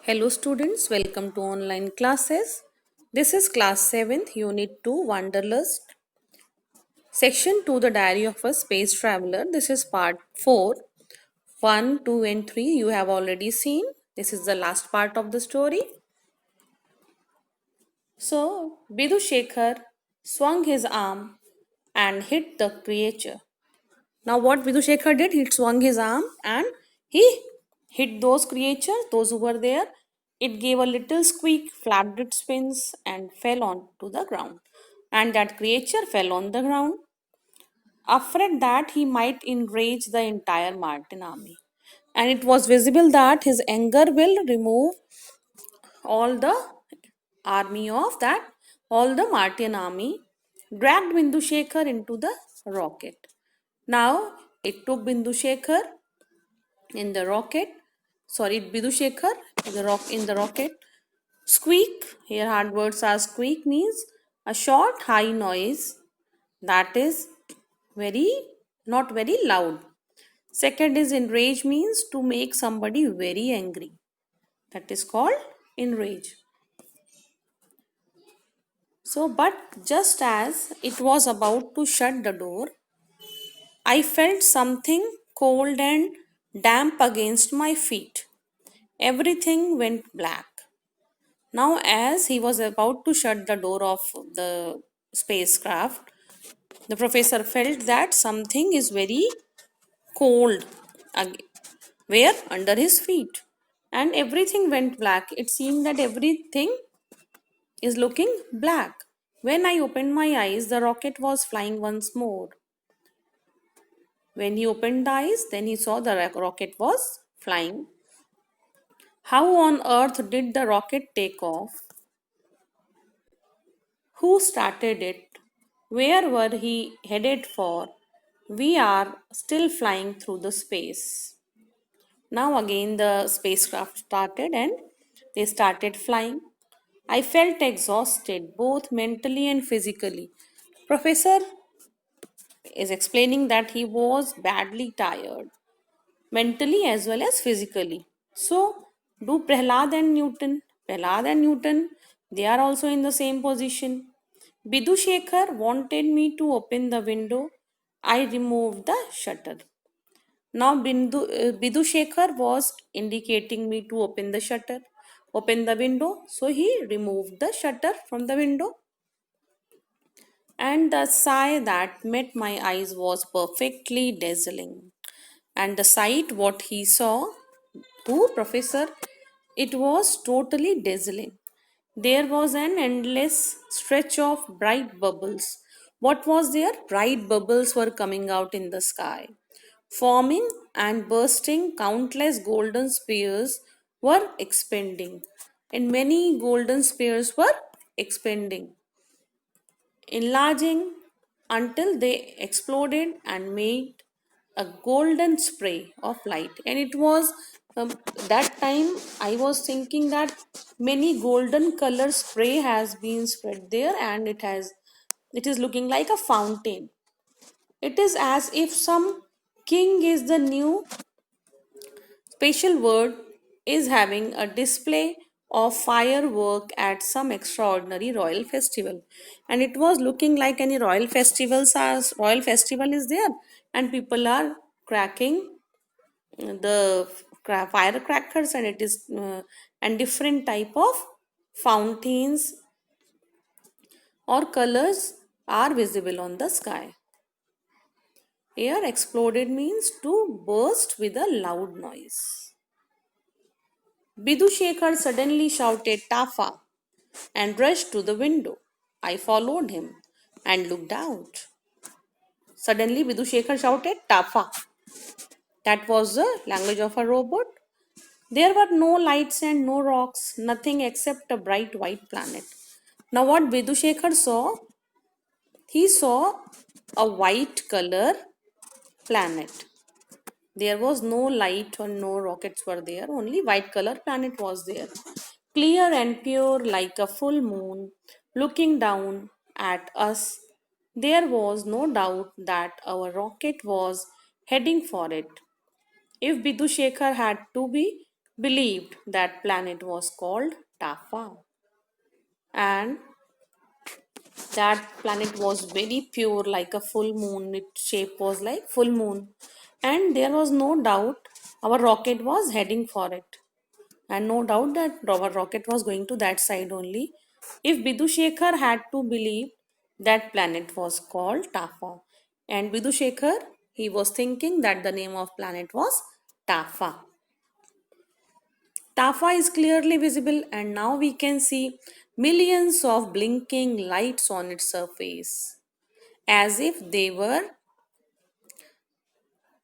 Hello students, welcome to online classes. This is class 7th, unit 2, Wanderlust. Section 2, the diary of a space traveler. This is part 4. 1, 2 and 3 you have already seen. This is the last part of the story. So, Bidu Shekhar swung his arm and hit the creature. Now what Bidu Shekhar did, he swung his arm and he hit those creatures, those who were there. It gave a little squeak, flapped its wings and fell onto the ground. And that creature fell on the ground, afraid that he might enrage the entire Martin army. And it was visible that his anger will remove all the army of that, all the Martian army, dragged Bindu Shekhar into the rocket. Now it took Bindu Shekhar in the rocket, sorry, Bindu Shekhar in the rocket. Squeak, here hard words are squeak means a short high noise that is very not very loud. Second is enrage means to make somebody very angry. That is called enrage. So, but just as it was about to shut the door, I felt something cold and damp against my feet. Everything went black. Now, as he was about to shut the door of the spacecraft, the professor felt that something is very cold where under his feet, and everything went black. It seemed that everything is looking black. When I opened my eyes, the rocket was flying once more. When he opened the eyes, then he saw the rocket was flying. How on earth did the rocket take off? Who started it? Where were he headed for? We are still flying through the space. Now again the spacecraft started and they started flying. I felt exhausted both mentally and physically. Professor is explaining that he was badly tired, mentally as well as physically. So, do Prahlad and Newton, they are also in the same position. Bidu Shekhar wanted me to open the window. I removed the shutter. Now Bidu Shekhar was indicating me to open the window. So he removed the shutter from the window, and the sigh that met my eyes was perfectly dazzling. And the sight, what he saw, to Professor, it was totally dazzling. There was an endless stretch of bright bubbles. What was there? Bright bubbles were coming out in the sky. Forming and bursting, countless golden spheres were expanding, and many golden spheres were expanding, enlarging until they exploded and made a golden spray of light. And it was that time I was thinking that many golden color spray has been spread there, and it is looking like a fountain. It is as if some king is the new special word is having a display of firework at some extraordinary royal festival, and it was looking like any royal festival is there, and people are cracking the firecrackers, and it is and different type of fountains or colors are visible on the sky. Air exploded means to burst with a loud noise. Bidu Shekhar suddenly shouted Tafa and rushed to the window. I followed him and looked out. Suddenly Bidu Shekhar shouted Tafa. That was the language of a robot. There were no lights and no rocks, nothing except a bright white planet. Now what Bidu Shekhar saw? He saw a white color planet. There was no light or no rockets were there, only white color planet was there. Clear and pure like a full moon looking down at us. There was no doubt that our rocket was heading for it. If Bidu Shekhar had to be believed that planet was called Tafa, and that planet was very pure like a full moon. Its shape was like full moon, and there was no doubt our rocket was heading for it, and no doubt that our rocket was going to that side only. If Bidushekar had to believe that planet was called Tafa, and Bidushekar, he was thinking that the name of planet was Tafa. Tafa is clearly visible, and now we can see millions of blinking lights on its surface, as if they were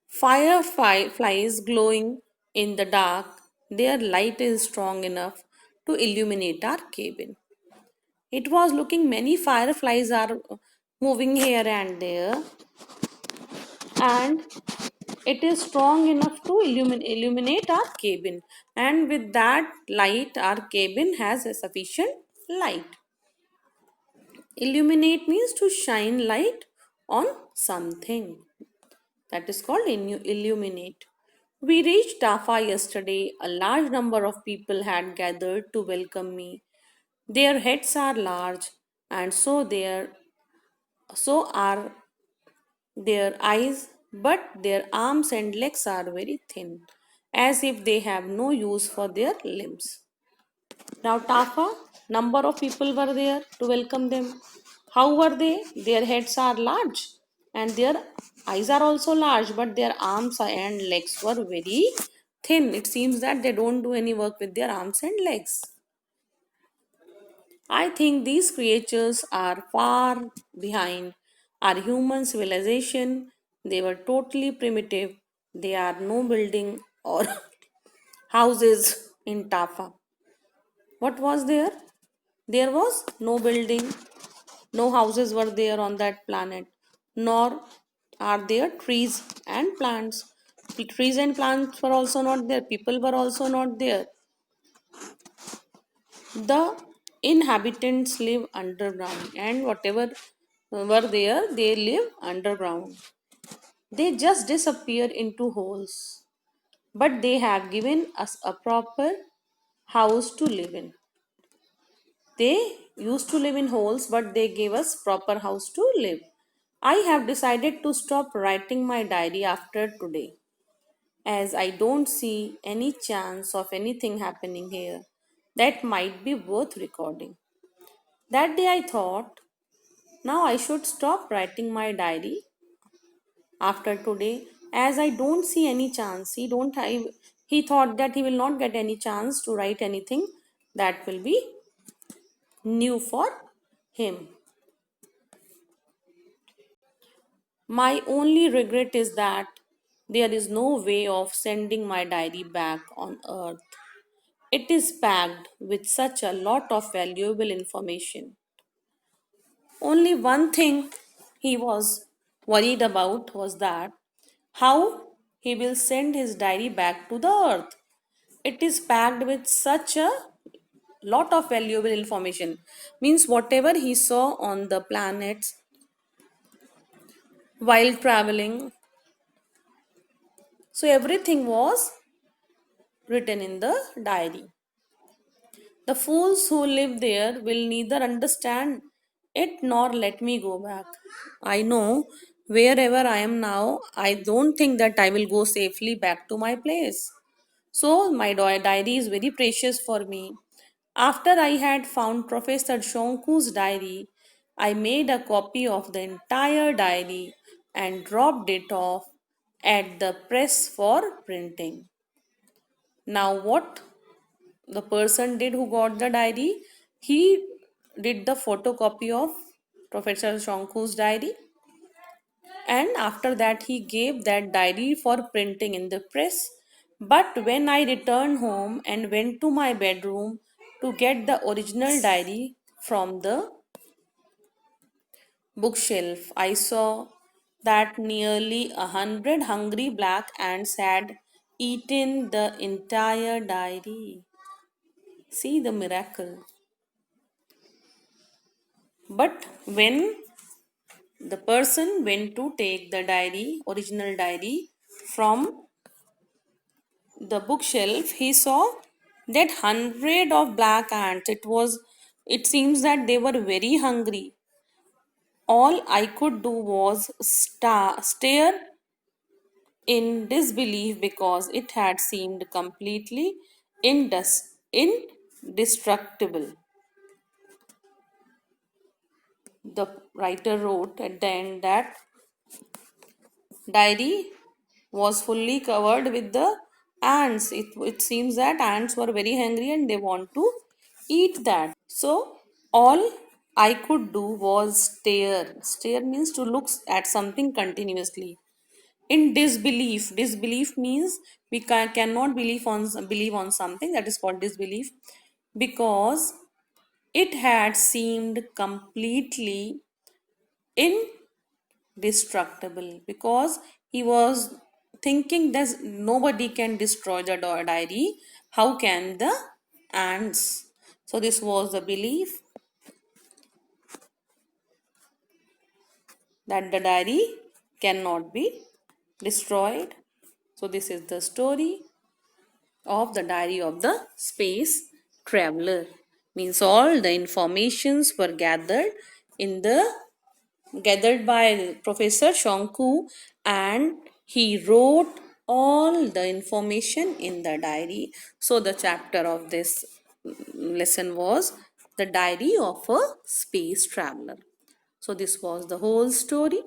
fireflies glowing in the dark. Their light is strong enough to illuminate our cabin. It was looking many fireflies are moving here and there, and it is strong enough to illuminate our cabin. And with that light, our cabin has a sufficient light. Illuminate means to shine light on something. That is called illuminate. We reached Tafa yesterday. A large number of people had gathered to welcome me. Their heads are large, and so are their eyes, but their arms and legs are very thin, as if they have no use for their limbs. Now, Tafa, number of people were there to welcome them. How were they? Their heads are large and their eyes are also large, but their arms and legs were very thin. It seems that they don't do any work with their arms and legs. I think these creatures are far behind our human civilization. They were totally primitive. There are no building or houses in Tafa. What was there? There was no building, no houses were there on that planet, nor are there trees and plants. Trees and plants were also not there, people were also not there. The inhabitants live underground, and whatever were there, they live underground. They just disappear into holes, but they have given us a proper house to live in. They used to live in holes, but they gave us proper house to live. I have decided to stop writing my diary after today, as I don't see any chance of anything happening here that might be worth recording. That day I thought, now I should stop writing my diary after today, as I don't see any chance. He thought that he will not get any chance to write anything that will be new for him. My only regret is that there is no way of sending my diary back on earth. It is packed with such a lot of valuable information. Only one thing he was worried about was that how he will send his diary back to the earth. It is packed with such a lot of valuable information. Means whatever he saw on the planets while traveling, so everything was written in the diary. The fools who live there will neither understand it nor let me go back. I know wherever I am now, I don't think that I will go safely back to my place. So, my diary is very precious for me. After I had found Professor Shonku's diary, I made a copy of the entire diary and dropped it off at the press for printing. Now, what the person did who got the diary, he did the photocopy of Professor Shonku's diary, and after that he gave that diary for printing in the press. But when I returned home and went to my bedroom to get the original diary from the bookshelf, I saw that nearly 100 hungry black ants had eaten the entire diary. See the miracle. But when the person went to take the diary, original diary from the bookshelf, he saw that hundred of black ants. It seems that they were very hungry. All I could do was stare in disbelief because it had seemed completely indestructible. The writer wrote at the end that diary was fully covered with the ants. It seems that ants were very hungry and they want to eat that. So all I could do was stare. Stare means to look at something continuously. In disbelief, disbelief means we cannot believe on something, that is called disbelief, because it had seemed completely indestructible, because he was thinking that nobody can destroy the diary, how can the ants? So this was the belief that the diary cannot be destroyed. So this is the story of the diary of the space traveler. Means all the informations were gathered by Professor Shonku, and he wrote all the information in the diary. So the chapter of this lesson was the diary of a space traveler. So this was the whole story.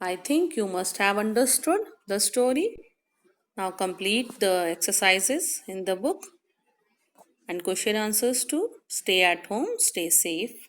I think you must have understood the story. Now complete the exercises in the book and question answers too. Stay at home, stay safe.